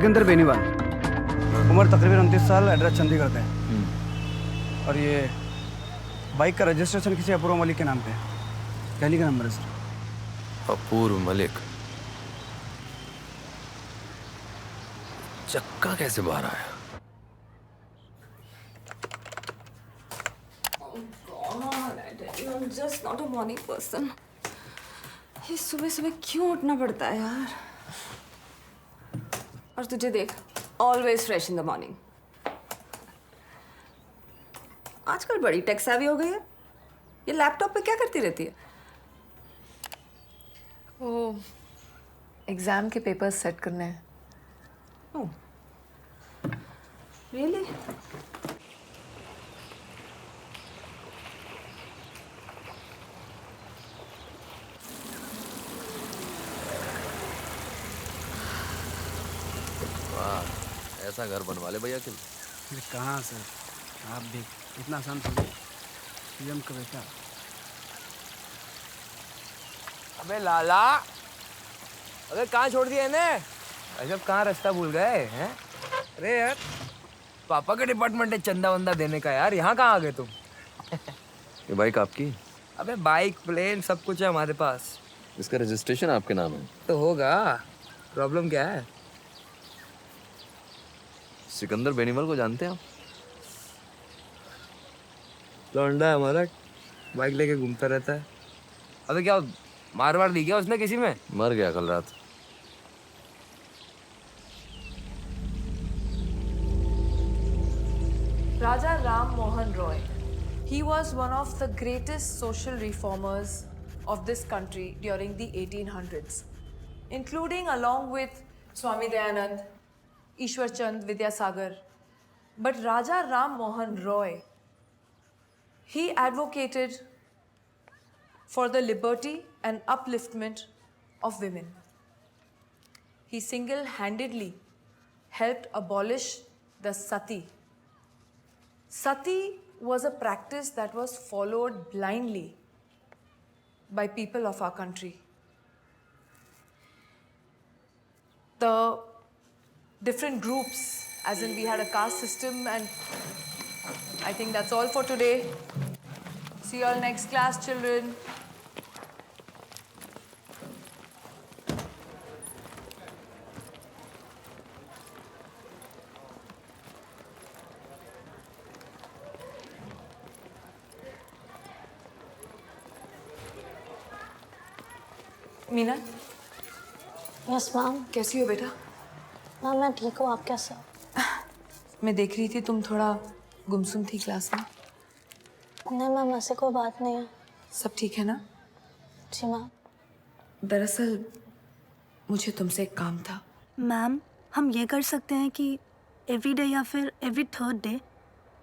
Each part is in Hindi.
सिकंदर बेनीवाल, उम्र तकरीबन 29 साल, एड्रेस चंडीगढ़ पे है। और ये बाइक का रजिस्ट्रेशन किसी अपूर्व मलिक के नाम पे है। दिल्ली का नंबर है सर। अपूर्व मलिक। चक्का कैसे बाहर आया? I'm just not a morning person. ये सुबह सुबह क्यों उठना पड़ता है यार? और तुझे देख, always fresh in the morning. आजकल बड़ी टेक savvy हो गई है। ये लैपटॉप पे क्या करती रहती है? वो एग्जाम के पेपर्स सेट करने हैं। Oh. Really? वाह, ऐसा घर बनवा ले भैया के। अरे कहाँ सर, आप भी इतना आसान थोड़ी। पीएम का बेटा। अबे लाला, अबे कहाँ छोड़ दिया इन्हें? अजब कहाँ रास्ता भूल गए हैं? अरे यार, पापा का डिपार्टमेंट है चंदा वंदा देने का यार, यहाँ कहाँ आ गए तुम? ये बाइक आपकी? अबे बाइक, प्लेन सब कुछ है हमारे पास। इसका रजिस्ट्रेशन आपके नाम है? तो होगा, प्रॉब्लम क्या है? सिकंदर बेनीवाल को जानते हैं आप? लौंडा है हमारा, बाइक लेके घूमता रहता है। अबे क्या मार दी क्या उसने किसी में? मर गया कल रात। Raja Ram Mohan Roy. He was one of the greatest social reformers of this country during the 1800s, including along with Swami Dayanand, Ishwar Chand Vidyasagar. But Raja Ram Mohan Roy, he advocated for the liberty and upliftment of women. He single-handedly helped abolish the sati. Sati was a practice that was followed blindly by people of our country. The different groups, as in we had a caste system, and I think that's all for today. See you all next class, children. Meena, yes ma'am. कैसी हो बेटा? मैम मैं ठीक हूँ, आप कैसे हो? मैं देख रही थी तुम थोड़ा गुमसुम थी क्लास में। नहीं मैम, ऐसे कोई बात नहीं है। सब ठीक है ना? जी मैम। दरअसल मुझे तुमसे एक काम था। मैम, हम ये कर सकते हैं कि एवरी डे या फिर एवरी थर्ड डे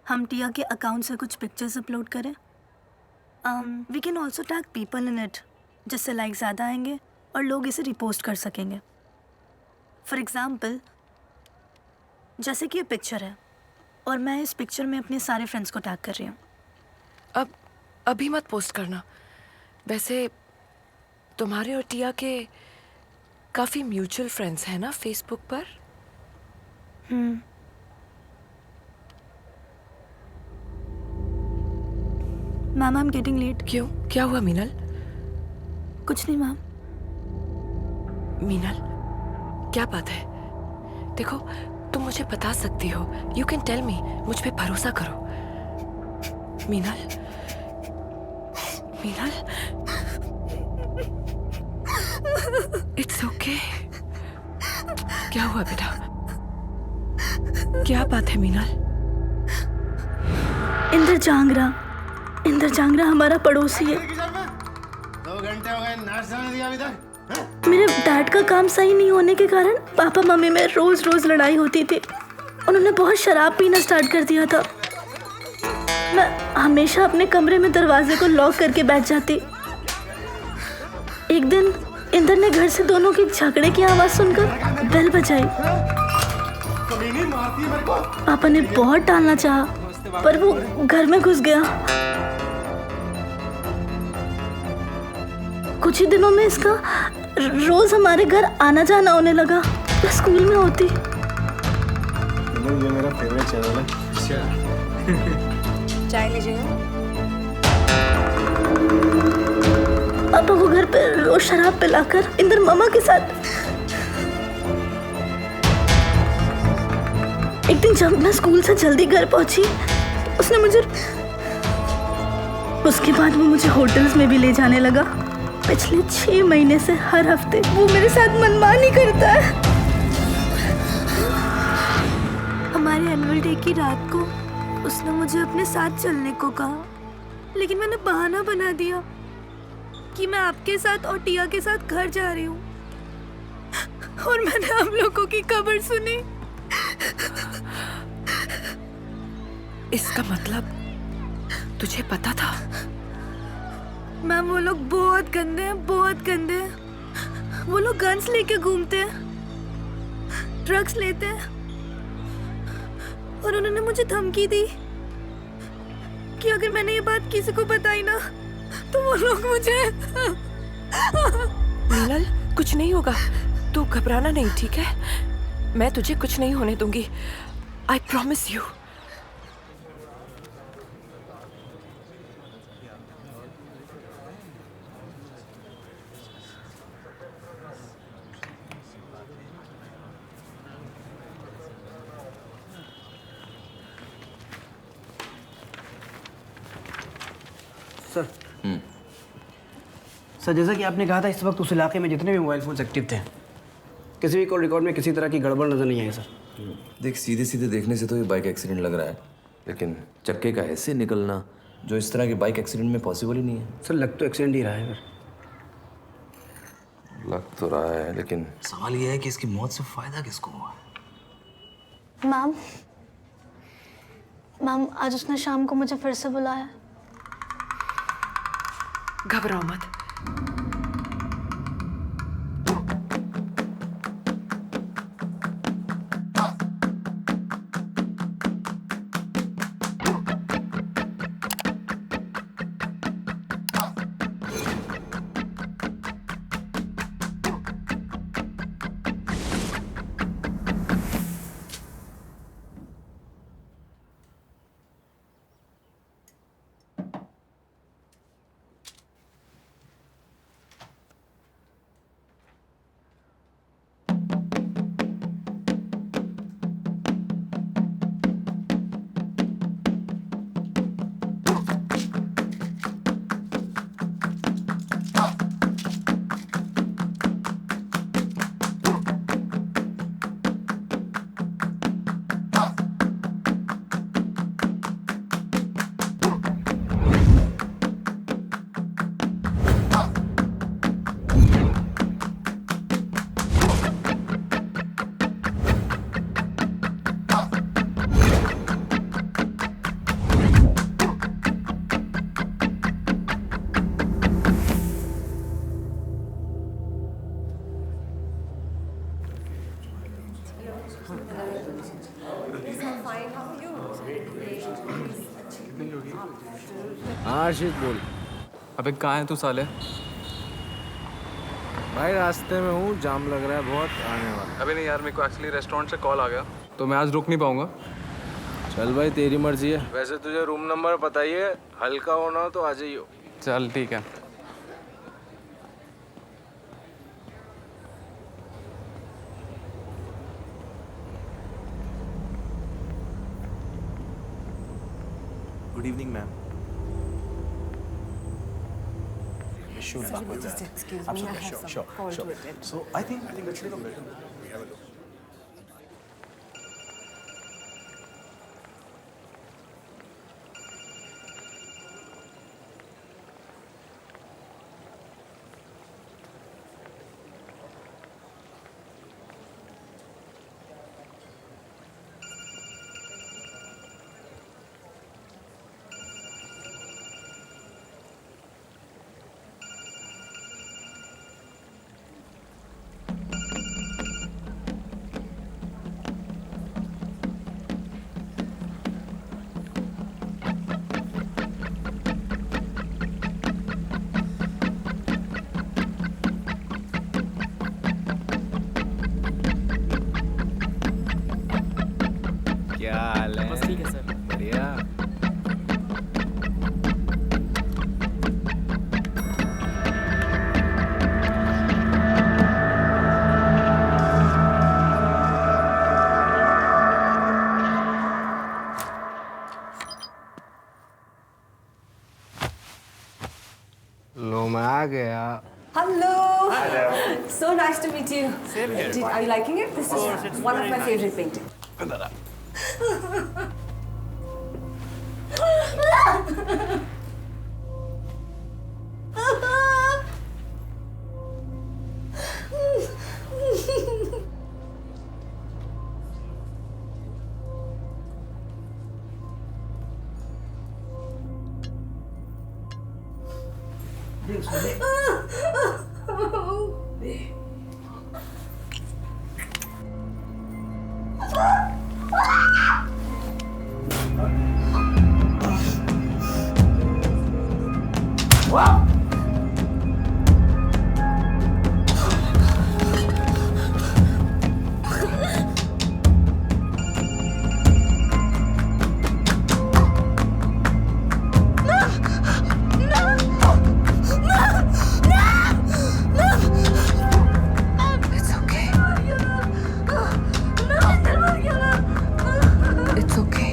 हम टिया के अकाउंट से कुछ पिक्चर्स अपलोड करें। We can also tag people in it, जिससे लाइक ज़्यादा आएंगे और लोग इसे रिपोस्ट कर सकेंगे। फॉर एग्ज़ाम्पल, जैसे कि ये पिक्चर है और मैं इस पिक्चर में अपने सारे फ्रेंड्स को टैग कर रही हूँ। अब अभी मत पोस्ट करना। वैसे तुम्हारे और टिया के काफ़ी म्यूचुअल फ्रेंड्स हैं ना फेसबुक पर? Ma'am, I am getting late. क्यों, क्या हुआ मीनल? कुछ नहीं मैम। मीनल, क्या बात है? देखो, तुम मुझे बता सकती हो। यू कैन टेल मी, मुझ पे भरोसा करो। Meenal, Meenal, it's okay. क्या हुआ बेटा? क्या बात है मीनल? इंद्र जांगरा हमारा पड़ोसी है। 2 घंटे हो गए, नाश्ता नहीं दिया अभी तक। मेरे डैड का काम सही नहीं होने के कारण पापा मम्मी में रोज लड़ाई होती थी। उन्होंने बहुत शराब पीना स्टार्ट कर दिया था। मैं हमेशा अपने कमरे में दरवाजे को लॉक करके बैठ जाती। एक दिन इंद्र ने घर से दोनों की झगड़े की आवाज़ सुनकर बेल बजाई। पापा ने बहुत टालना चाहा, पर वो घर में घुस गया। कुछ ही दिनों में इसका रोज हमारे घर आना जाना होने लगा। मैं स्कूल में होती चैनल ये मेरा फेवरेट चैनल है। चाय लीजिएगा। पापा को घर पे रोज शराब पिलाकर इंदर मामा के साथ। एक दिन जब मैं स्कूल से जल्दी घर पहुंची तो उसने मुझे, उसके बाद वो मुझे होटल्स में भी ले जाने लगा। पिछले 6 महीने से हर हफ्ते वो मेरे साथ मनमानी करता है। हमारे एनुअल डे की रात को उसने मुझे अपने साथ चलने को कहा, लेकिन मैंने बहाना बना दिया कि मैं आपके साथ और टिया के साथ घर जा रही हूँ। और मैंने आप लोगों की खबर सुनी। इसका मतलब तुझे पता था? मैम वो लोग बहुत गंदे हैं, बहुत गंदे हैं। वो लोग गन्स लेके घूमते हैं, ड्रग्स लेते हैं, और उन्होंने मुझे धमकी दी कि अगर मैंने ये बात किसी को बताई ना तो वो लोग मुझे। मीनल, कुछ नहीं होगा, तू घबराना नहीं, ठीक है? मैं तुझे कुछ नहीं होने दूंगी, आई प्रॉमिस यू। सर जैसा कि आपने कहा था, इस वक्त उस इलाके में जितने भी मोबाइल फ़ोन्स एक्टिव थे, किसी भी कॉल रिकॉर्ड में किसी तरह की गड़बड़ नज़र नहीं आई सर। देख, सीधे सीधे देखने से तो ये बाइक एक्सीडेंट लग रहा है, लेकिन चक्के का ऐसे निकलना जो इस तरह के बाइक एक्सीडेंट में पॉसिबल ही नहीं है। सर लग तो एक्सीडेंट ही रहा है सर। लग तो रहा है, लेकिन सवाल ये है कि इसकी मौत से फायदा किसको हुआ? मैम, मैम आज उसने शाम को मुझे फिर से बुलाया। घबराओ मत। हाँ अर्शित बोल। अबे कहाँ है तू साले? भाई रास्ते में हूँ, जाम लग रहा है बहुत, आने वाला। अबे नहीं यार, मेरे को एक्चुअली रेस्टोरेंट से कॉल आ गया तो मैं आज रुक नहीं पाऊंगा। चल भाई तेरी मर्जी है। वैसे तुझे रूम नंबर पता ही है, हल्का होना हो तो आ जाइयो। चल ठीक है। Good evening ma'am. Excuse me, I have some call to attend. So I think that should be better. We have a look. लो मैं आ गया। Hello. So nice to meet you. Same here. Are you liking it? This is one of my favorite paintings. It's okay.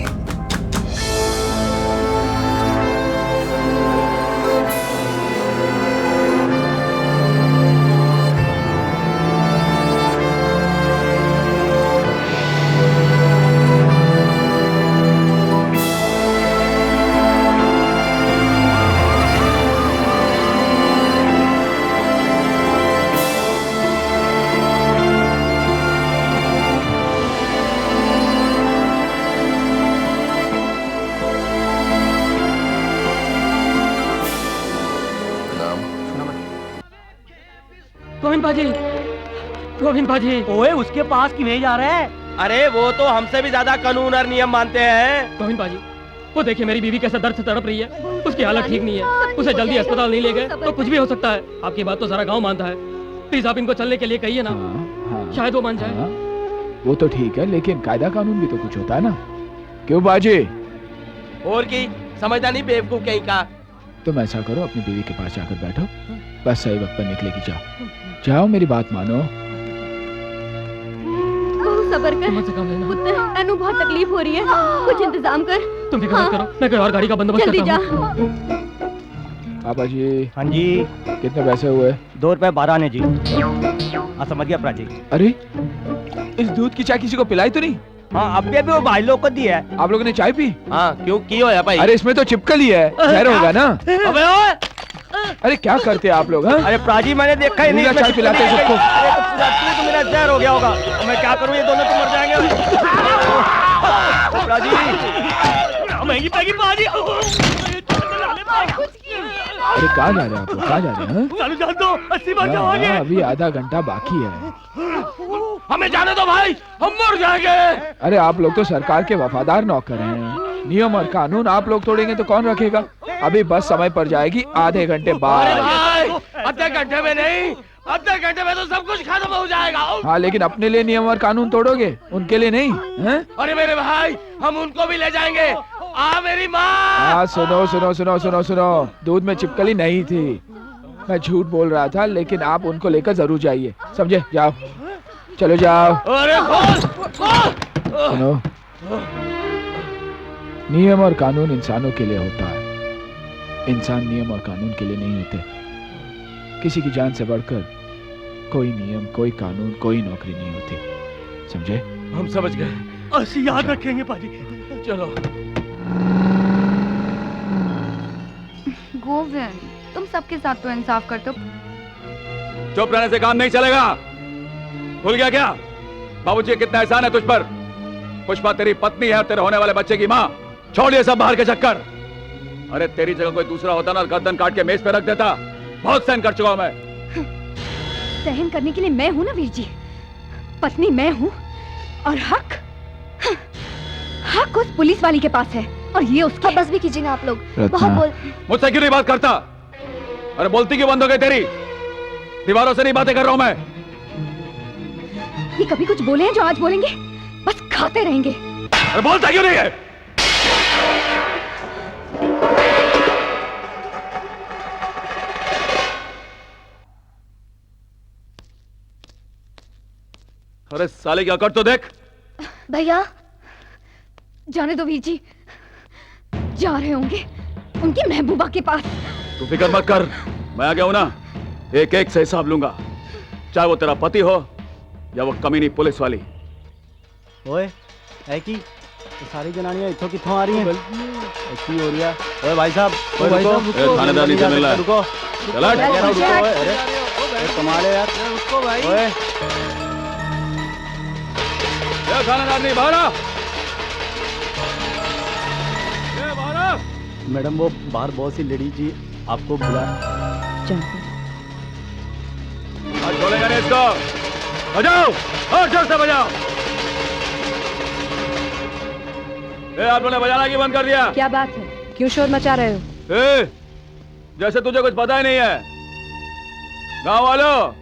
Govind भाजी ओए उसके पास किਵੇਂ जा रहा है? अरे वो तो हमसे भी ज्यादा कानून और नियम मानते हैं। गोविंद भाजी वो देखिए मेरी बीवी कैसे दर्द से तड़प रही है, उसकी हालत ठीक नहीं है, उसे जल्दी अस्पताल नहीं ले गए तो कुछ भी हो सकता है। आपकी बात तो सारा गांव मानता है, प्लीज आप इनको चलने के लिए कहिए ना। शायद वो मान जाए। वो तो ठीक है लेकिन कायदा कानून भी तो कुछ होता है ना, क्यों बाजी? और की समझदा नहीं बेवकूफ कहीं का। तुम ऐसा करो अपनी बीवी के पास जाकर बैठो, बस सही वक्त पर निकलेगी। जाओ जाओ मेरी बात मानो। सबर कर पुत्र, अनु बहुत तकलीफ हो रही है, कुछ इंतजाम कर। तुम भी मत करो, मैं कोई और गाड़ी का बंदोबस्त करता हूं। पापा जी। हाँ जी। कितने पैसे हुए? 2 रुपए 12 आने जी। समझ गया प्राची। अरे इस दूध की चाय किसी को पिलाई तो नहीं? हाँ अभी अभी वो भाई लोग को दी है। आप लोगों ने चाय पी? हाँ क्यों की हो भाई? अरे इसमें तो चिपकली है, जहर होगा ना। अबे ओए अरे क्या करते हैं आप लोग? हाँ अरे प्राजी मैंने देखा ही नहीं, चाय पिलाते हैं सबको। तो मेरा जहर हो गया होगा, मैं क्या करूँ, ये दोनों तो मर जाएंगे। प्राजी महंगी पैगी प्राजी। अरे कहाँ जा रहे हैं आप लोग? कहाँ जा रहे हैं? चालू जान दो, 80 बार जाओगे। अभी आधा घंटा बाकी है। हमें जाने दो भाई, हम मर जाएंगे। अरे आप लोग तो सरकार के वफादार नौकर हैं, नियम और कानून आप लोग तोड़ेंगे तो कौन रखेगा? अभी बस समय पर जाएगी, आधे घंटे बाद। आधे घंटे में नहीं, आधे घंटे में तो सब कुछ खत्म हो जाएगा। हाँ लेकिन अपने लिए नियम और कानून तोड़ोगे, उनके लिए नहीं है? अरे मेरे भाई हम उनको भी ले जाएंगे। आ मेरी माँ। हाँ सुनो सुनो सुनो सुनो सुनो, दूध में चिपकली नहीं थी, मैं झूठ बोल रहा था, लेकिन आप उनको लेकर जरूर जाइए, समझे? जाओ चलो जाओ। अरे सुनो, नियम और कानून इंसानों के लिए होता है, इंसान नियम और कानून के लिए नहीं होते। किसी की जान से बढ़कर कोई नियम, कोई कानून, कोई नौकरी नहीं होती, समझे? हम समझ गए, असली याद रखेंगे पाजी। चलो। गोविंद तुम सबके साथ तो इंसाफ करते हो। चुप रहने से काम नहीं चलेगा। भूल गया क्या बाबूजी कितना एहसान है तुझ पर? पुष्पा तेरी पत्नी है और तेरे होने वाले बच्चे की माँ। छोड़ ये सब बाहर के चक्कर। अरे तेरी जगह कोई दूसरा होता ना, गर्दन काट के मेज पे रख देता। बहुत सहन कर चुका हूं मैं। सहन करने के लिए मैं हूं ना वीर जी, पत्नी मैं हूं और हक उस पुलिस वाली के पास है और ये उसका। बस भी कीजिए ना आप लोग, बहुत बोल। मुझसे क्यों नहीं बात करता? अरे बोलती क्यों बंद हो गई तेरी? दीवारों से नहीं बातें कर रहा हूं मैं। ये कभी कुछ बोले हैं जो आज बोलेंगे? बस खाते रहेंगे। अरे बोलता क्यों नहीं है? अरे साले की अकड़ तो देख। भैया जाने दो वीर जी, जा रहे होंगे उनकी महबूबा के पास। तू फिक्र मत कर, मैं आ गया हूं ना, एक एक से हिसाब लूंगा, चाहे वो तेरा पति हो या वो कमीनी पुलिस वाली। ओए है कि तो सारी जनानियां इथों किथों आ रही हैं? ऐसी हो रही है। ओए भाई साहब, ओए रुको, थानेदार नीचे मिल रहा है। रुको, चला अरे कमाल है यार। रुको भाई। ओए थानेदार नहीं, बाहर आ। मैडम वो बाहर बहुत सी लेडीज जी आपको बुला। आज बोलेगा नहीं इसको, बजाओ और जोर से बजाओ। आप लोगों ने बजाना क्यों बंद कर दिया? क्या बात है, क्यों शोर मचा रहे हो? जैसे तुझे कुछ पता ही नहीं है। गांव वालों,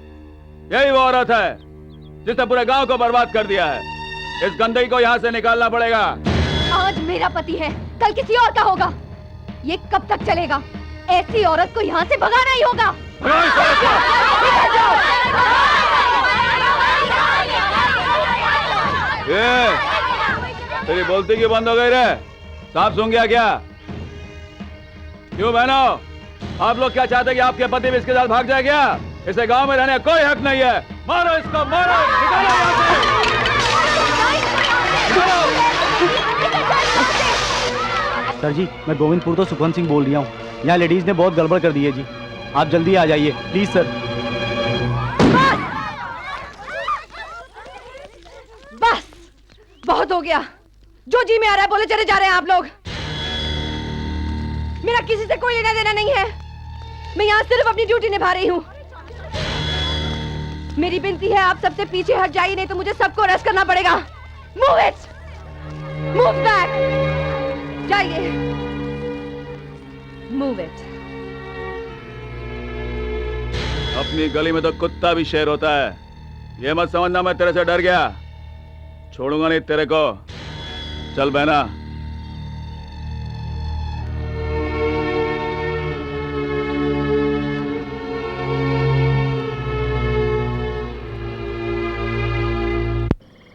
यही वो औरत है जिसने पूरे गांव को बर्बाद कर दिया है। इस गंदगी को यहाँ से निकालना पड़ेगा। आज मेरा पति है, कल किसी और का होगा। ये कब तक चलेगा? ऐसी औरत को यहाँ से भगाना ही होगा। तेरी बोलती क्यों बंद हो गई रे? सांप सूंघ गया क्या? क्यों बहनों, आप लोग क्या चाहते हैं कि आपके पति भी इसके साथ भाग जाए क्या? इसे गांव में रहने का कोई हक नहीं है। मारो इसको, मारो, निकालो यहाँ से। सर जी, मैं गोविंदपुर तो सुखवंत सिंह बोल रहा हूँ। यहाँ लेडीज ने बहुत गड़बड़ कर दी है जी, आप जल्दी आ जाइए प्लीज सर। बस बहुत हो गया, जो जी में आ रहा है बोले चले जा रहे हैं आप लोग। मेरा किसी से कोई लेना देना नहीं है, मैं यहाँ सिर्फ अपनी ड्यूटी निभा रही हूँ। मेरी विनती है आप सबसे पीछे हट जाइए, नहीं तो मुझे सबको अरेस्ट करना पड़ेगा। मूव इट, मूव बैक, जाइए, मूव इट। अपनी गली में तो कुत्ता भी शेर होता है, ये मत समझना मैं तेरे से डर गया। छोड़ूंगा नहीं तेरे को। चल बहना।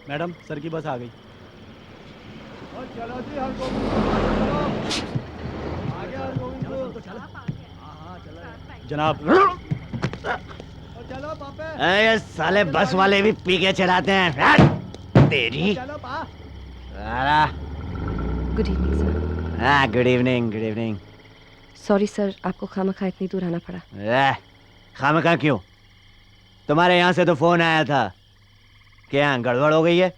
मैडम सर की बस आ गई। जनाब। ये साले बस वाले भी पी के चलाते हैं। तेरी गुड इवनिंग सर। हाँ good evening, good evening. Sorry sir, आपको खामखा इतनी दूर आना पड़ा। खामखा क्यों? तुम्हारे यहाँ से तो फोन आया था, क्या गड़बड़ हो गई है?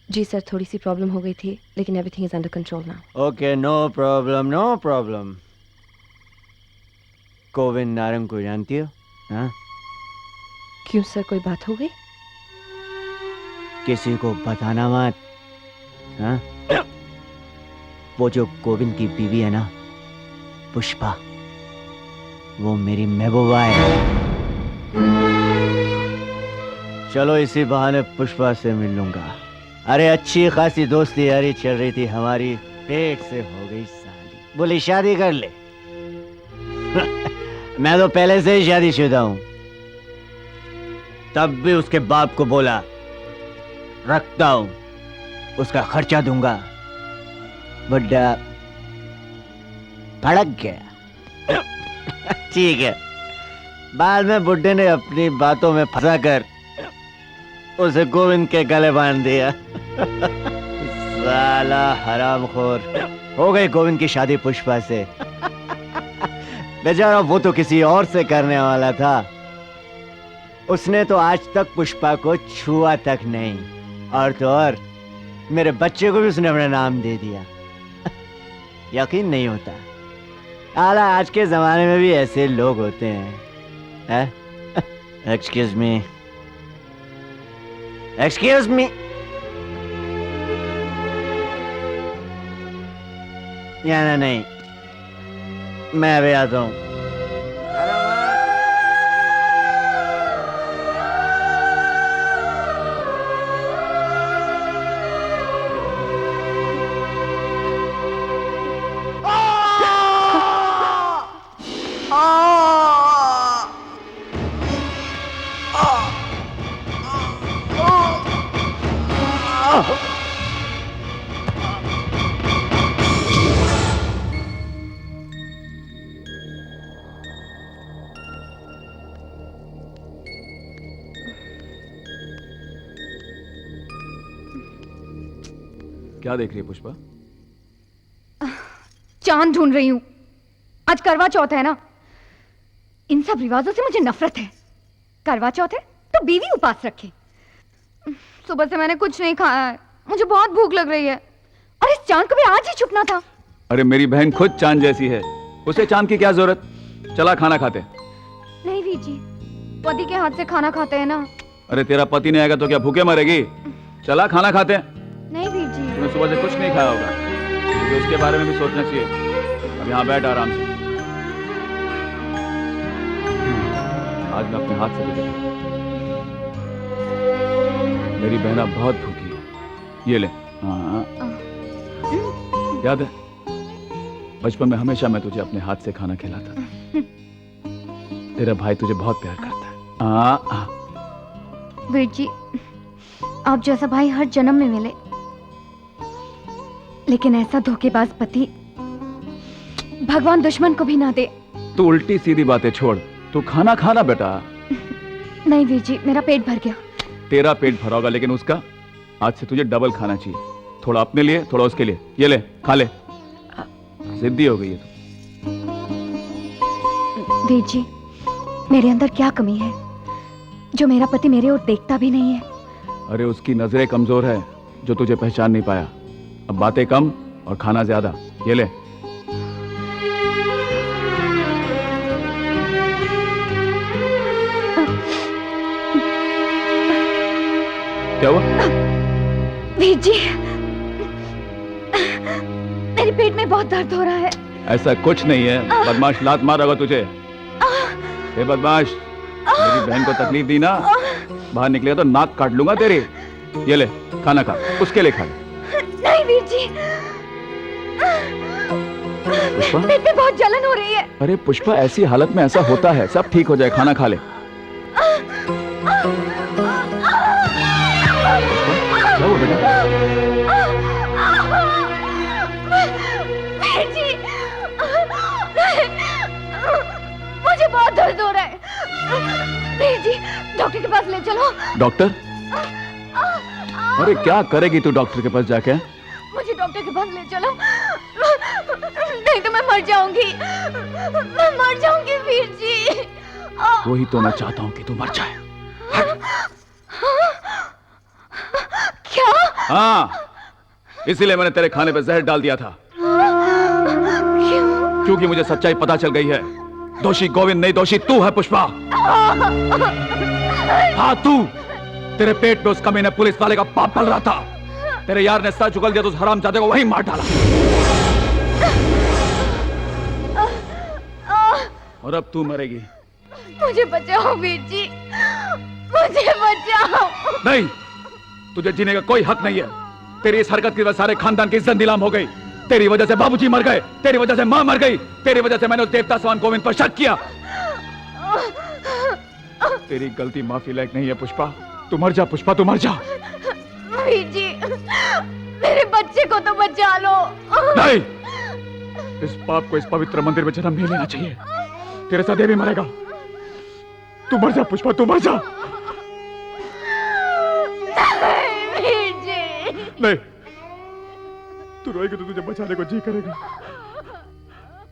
जी सर, थोड़ी सी प्रॉब्लम हो गई थी, लेकिन everything is under control now. Okay, no problem, no problem. Govind Narang को जानती हो? हाँ? क्यों सर, कोई बात हो गई? किसी को बताना मत। हाँ? वो जो गोविंद की बीवी है ना, पुष्पा, वो मेरी महबूबा है। चलो इसी बहाने पुष्पा से मिल लूंगा। अरे अच्छी खासी दोस्ती यारी चल रही थी हमारी, पेट से हो गई साली। बोली शादी कर ले। मैं तो पहले से ही शादीशुदा हूं। तब भी उसके बाप को बोला रखता हूं, उसका खर्चा दूंगा। बुड्ढा भड़क गया। ठीक है, बाद में बुड्ढे ने अपनी बातों में फंसाकर उसे गोविंद के गले बांध दिया। साला हरामखोर। हो गई गोविंद की शादी पुष्पा से। बेचारा वो तो किसी और से करने वाला था। उसने तो आज तक पुष्पा को छुआ तक नहीं, और तो और मेरे बच्चे को भी उसने अपना नाम दे दिया। यकीन नहीं होता। आला आज के जमाने में भी ऐसे लोग होते हैं। Excuse me, excuse me. या नहीं, मैं अभी आता हूँ। क्या देख रही है पुष्पा? चांद ढूंढ रही हूं। आज करवा चौथ है ना, इन सब रिवाजों से मुझे नफरत है। करवा चौथ है तो बीवी उपास रखे। सुबह से मैंने कुछ नहीं खाया है, मुझे बहुत भूख लग रही है। और इस चांद को भी आज ही छुपना था। अरे मेरी बहन खुद चांद जैसी है, उसे चांद की क्या जरूरत? चला खाना खाते। नहीं वीर जी, पति के हाथ से खाना खाते हैं ना। अरे तेरा पति नहीं आएगा तो क्या भूखे मरेगी? चला खाना खाते। नहीं वीर जी, तूने सुबह से कुछ नहीं खाया होगा, तो उसके बारे में भी सोचना चाहिए। अब यहाँ बैठ आराम से। आज मैं अपने हाथ से भी देखा, मेरी बहना बहुत भूखी है। ये ले। हाँ, याद है बचपन में हमेशा मैं तुझे अपने हाथ से खाना खिलाता था। तेरा भाई तुझे बहुत प्यार करता है। वीर जी, आप जैसा भाई हर जन्म में मिले, लेकिन ऐसा धोखेबाज पति भगवान दुश्मन को भी ना दे। तू उल्टी सीधी बातें छोड़, तू खाना खाना बेटा। नहीं वीर जी, मेरा पेट भर गया। तेरा पेट भरा होगा, लेकिन उसका आज से तुझे डबल खाना चाहिए। थोड़ा अपने लिए, थोड़ा उसके लिए। ये ले, खा ले। जिद्दी हो गई है तू। वीर जी, मेरे अंदर क्या कमी है जो मेरा पति मेरे ओर देखता भी नहीं है? अरे उसकी नजरें कमजोर है जो तुझे पहचान नहीं पाया। अब बातें कम और खाना ज्यादा। ये ले। क्या हुआ? वीर जी, मेरे पेट में बहुत दर्द हो रहा है। ऐसा कुछ नहीं है, बदमाश लात मारेगा तुझे। ए बदमाश, मेरी बहन को तकलीफ दी ना, बाहर निकलेगा तो नाक काट लूंगा तेरी। ये ले, खाना खा, उसके लिए खा ले। नहीं वीर जी, पुष्पा, पेट में बहुत जलन हो रही है। अरे पुष्पा, ऐसी हालत में ऐसा होता है, सब ठीक हो जाए, खाना खा ले। क्या हुआ बेटा? वीर जी, मुझे बहुत दर्द हो रहा है। वीर जी, डॉक्टर के पास ले चलो। डॉक्टर? अरे क्या करेगी तू डॉक्टर के पास जाके? मुझे डॉक्टर के पास ले चलो, नहीं तो मैं मर जाऊंगी। मैं मर जाऊंगी वीर जी। वही तो मैं चाहता हूँ कि तू मर जाए। क्या? हाँ, इसीलिए मैंने तेरे खाने पे जहर डाल दिया था। क्यों? क्योंकि मुझे सच्चाई पता चल गई है। दोषी गोविंद नहीं, दोषी तू है पुष्पा। हाँ तू। तेरे पेट में उस कमीने पुलिस वाले का पाप पल रहा था। तेरे यार ने सच उगल दिया तो उस हरामजादे को वहीं मार डाला। और अब तू मरेगी। मुझे बचाओ वीर जी, मुझे बचाओ। नहीं, तुझे जीने का कोई हक नहीं है। तेरी इस हरकत की वजह सारे खानदान की इज्जत नीलाम हो गई। तेरी वजह से बाबूजी मर गए, तेरी वजह से मां मर गई, तेरी वजह से मैंने उस देवता समान गोविंद पर शक किया। तेरी गलती माफी लायक नहीं है पुष्पा। तू मर जा पुष्पा, तू मर जा। वीर जी, मेरे बच्चे को तो बचा लो। नहीं, इस पाप को इस पवित्र मंदिर में जन्म नहीं लेना चाहिए। तेरे साथ ये भी मरेगा। तू मर जा पुष्पा, तू मर जा। वीर जी। नहीं, तू रोएगी तो तुझे बचाने को जी करेगा।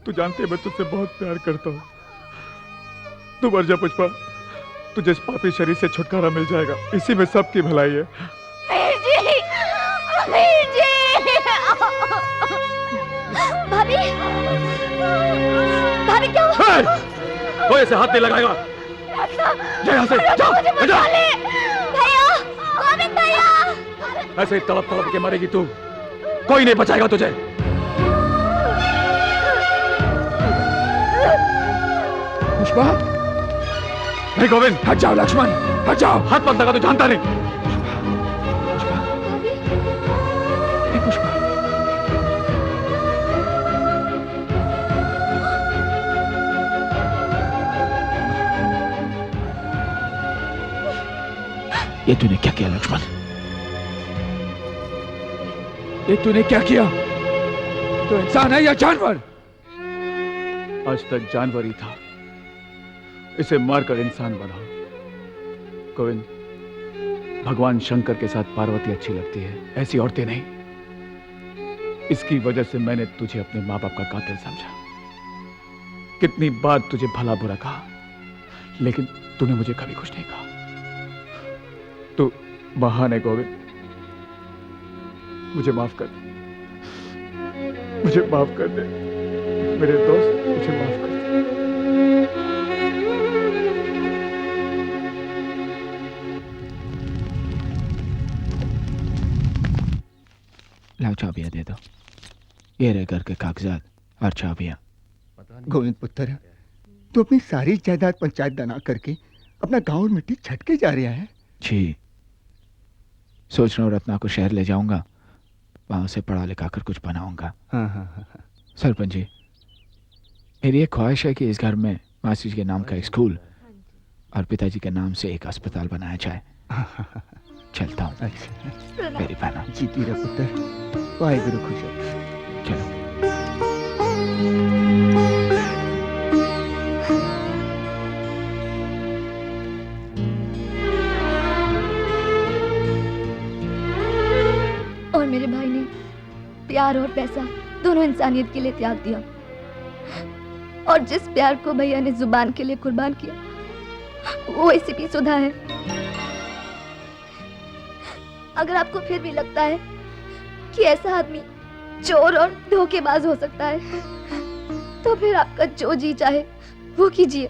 तू जानती है मैं तुझसे बहुत प्यार करता हूँ। तू मर जा पुष्पा, तुझे इस पापी शरीर से छुटकारा मिल जाएगा। इसी में सबकी भलाई है। वीर जी, वीर जी। भाभी, भाभी क्या हुआ? कोई ऐसे हाथ नहीं लगाएगा। जा यहाँ से, जा, मुझे बचा जा। ले। भैया, गोविंद भैया। ऐसे ही तड़प तड़प के मरेगी तू। कोई नहीं बचाएगा तुझे। पुष्पा, नहीं गोविंद, हट जाओ लक्ष्मण, हट जाओ। हाथ मत लगा, तू जानता नहीं। पुष्पा, ये तूने क्या किया लक्ष्मण? ये तूने क्या किया? तो इंसान है या जानवर? आज तक जानवर ही था, इसे मारकर इंसान बना। गोविंद, भगवान शंकर के साथ पार्वती अच्छी लगती है, ऐसी औरतें नहीं। इसकी वजह से मैंने तुझे अपने माँ बाप का कातिल समझा। कितनी बार तुझे भला बुरा कहा, लेकिन तूने मुझे कभी कुछ नहीं कहा। तू महान है गोविंद, मुझे माफ कर दे, मुझे माफ कर दे मेरे दोस्त, मुझे माफ कर दे। लाओ चाबियां दे दो, ये रहे घर के कागजात और चाबियां। गोविंद पुत्र, तू अपनी सारी जायदाद पंचायत बना करके अपना गांव और मिट्टी छटके जा रहा है। जी, सोच रहा हूँ रत्ना को शहर ले जाऊंगा, वहां से पढ़ा लिखा कर कुछ बनाऊंगा। हाँ। सरपंच जी, मेरी एक ख्वाहिश है कि इस घर में मासी जी के नाम का एक स्कूल और पिताजी के नाम से एक अस्पताल बनाया जाए। चलता हूँ। अच्छा। मेरी बहना जीती रह पुत्र, वाहिगुरु खुश हो। चलो। और मेरे भाई ने प्यार और पैसा दोनों इंसानियत के लिए त्याग दिया, और जिस प्यार को भैया ने जुबान के लिए कुर्बान किया वो एसीपी सुधा है। अगर आपको फिर भी लगता है कि ऐसा आदमी चोर और धोखेबाज हो सकता है, तो फिर आपका जो जी चाहे वो कीजिए।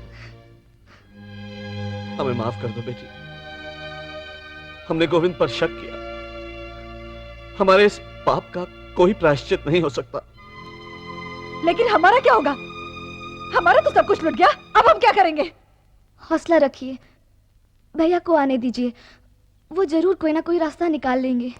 हमें माफ कर दो बेटी, हमने गोविंद पर शक किया। हमारे इस पाप का कोई प्रायश्चित नहीं हो सकता। लेकिन हमारा क्या होगा? हमारा तो सब कुछ लुट गया, अब हम क्या करेंगे? हौसला रखिए, भैया को आने दीजिए, वो जरूर कोई ना कोई रास्ता निकाल लेंगे।